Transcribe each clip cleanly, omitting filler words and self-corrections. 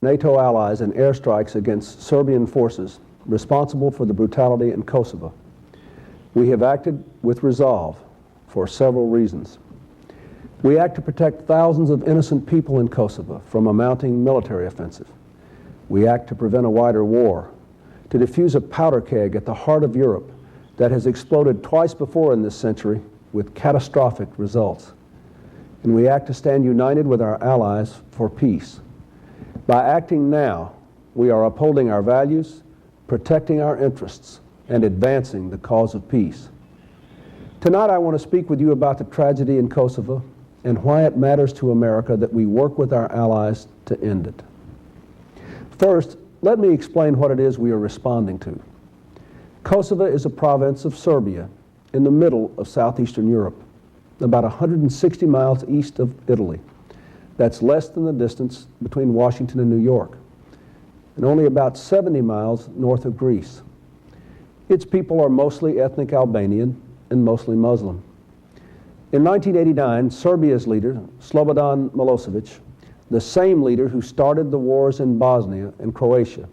NATO allies in airstrikes against Serbian forces responsible for the brutality in Kosovo. We have acted with resolve for several reasons. We act to protect thousands of innocent people in Kosovo from a mounting military offensive. We act to prevent a wider war, to defuse a powder keg at the heart of Europe that has exploded twice before in this century with catastrophic results. And we act to stand united with our allies for peace. By acting now, we are upholding our values, protecting our interests, and advancing the cause of peace. Tonight I want to speak with you about the tragedy in Kosovo and why it matters to America that we work with our allies to end it. First, let me explain what it is we are responding to. Kosovo is a province of Serbia in the middle of southeastern Europe, about 160 miles east of Italy. That's less than the distance between Washington and New York, and only about 70 miles north of Greece. Its people are mostly ethnic Albanian and mostly Muslim. In 1989, Serbia's leader, Slobodan Milosevic, the same leader who started the wars in Bosnia and Croatia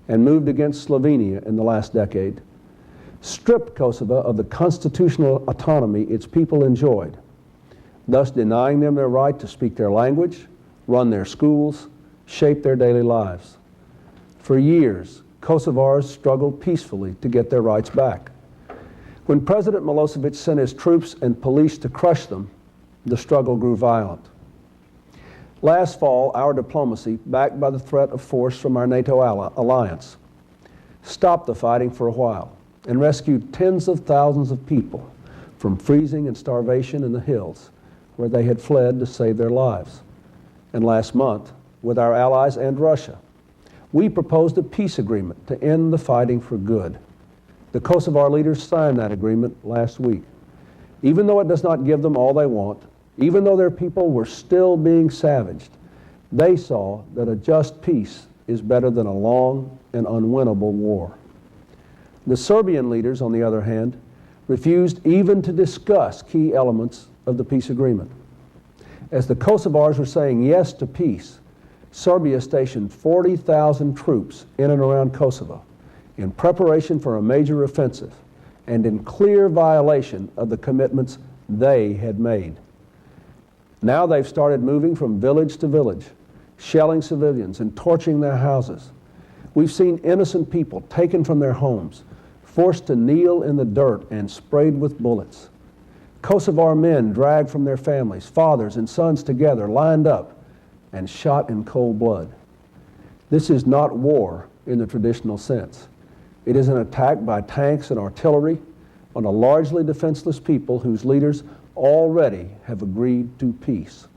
and moved against Slovenia in the last decade, stripped Kosovo of the constitutional autonomy its people enjoyed, thus denying them their right to speak their language, run their schools, shape their daily lives. For years, Kosovars struggled peacefully to get their rights back. When President Milosevic sent his troops and police to crush them, the struggle grew violent. Last fall, our diplomacy, backed by the threat of force from our NATO alliance, stopped the fighting for a while and rescued tens of thousands of people from freezing and starvation in the hills where they had fled to save their lives. And last month, with our allies and Russia, we proposed a peace agreement to end the fighting for good. The Kosovar leaders signed that agreement last week. Even though it does not give them all they want, even though their people were still being savaged, they saw that a just peace is better than a long and unwinnable war. The Serbian leaders, on the other hand, refused even to discuss key elements of the peace agreement. As the Kosovars were saying yes to peace, Serbia stationed 40,000 troops in and around Kosovo in preparation for a major offensive and in clear violation of the commitments they had made. Now they've started moving from village to village, shelling civilians and torching their houses. We've seen innocent people taken from their homes, forced to kneel in the dirt and sprayed with bullets. Kosovar men dragged from their families, fathers and sons together, lined up and shot in cold blood. This is not war in the traditional sense. It is an attack by tanks and artillery on a largely defenseless people whose leaders already have agreed to peace.